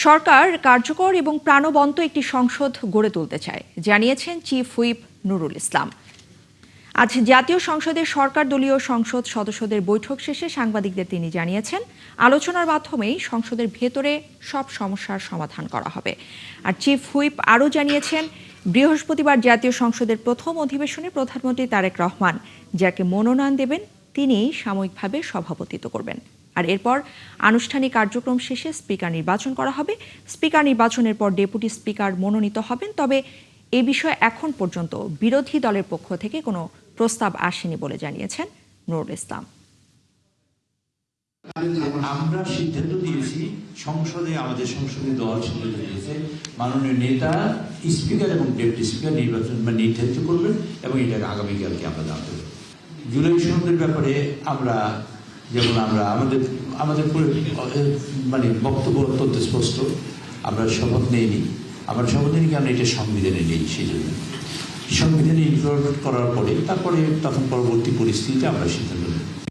সরকার কার্যকর এবং প্রাণবন্ত একটি সংসদ গড়ে তুলতে চায়, জানিয়েছেন চিফ হুইপ নুরুল ইসলাম। আজ জাতীয় সংসদের সরকার দলীয় সংসদ সদস্যদের বৈঠক শেষে সাংবাদিকদের তিনি জানিয়েছেন, আলোচনার মাধ্যমেই সংসদের ভেতরে সব সমস্যার সমাধান করা হবে। আর চিফ হুইপ আরও জানিয়েছেন, বৃহস্পতিবার জাতীয় সংসদের প্রথম অধিবেশনে প্রধানমন্ত্রী তারেক রহমান যাকে মনোনয়ন দেবেন তিনি সাময়িকভাবে সভাপতিত্ব করবেন। আর এরপর আনুষ্ঠানিক কার্যক্রম শেষে স্পিকার নির্বাচন করা হবে। স্পিকার নির্বাচনের পর ডেপুটি স্পিকার মনোনীত হবেন। তবে এ বিষয়ে এখন পর্যন্ত বিরোধী দলের পক্ষ থেকে কোনো প্রস্তাব আসেনি বলে জানিয়েছেন নুরুল ইসলাম। আমরা সিদ্ধান্ত দিয়েছি, আমাদের সংসদীয় দল সিদ্ধান্ত দিয়েছে, মাননীয় নেতা স্পিকার এবং ডেপুটি স্পিকার নির্বাচন নির্ধারিত করবেন এবং এটাকে আগামীকালকে আমরা জানতে পারব। জুলাই সনদের ব্যাপারে আমরা আমাদের বক্তব্য অত্যন্ত স্পষ্ট। আমরা শপথ নেইনি, আমরা শপথ নিই কারণ এটা সংবিধানে নেই, সেই জন্য সংবিধানে ইনক্লুড করার পরে তখন পরবর্তী পরিস্থিতিতে আমরা সিদ্ধান্ত নেব।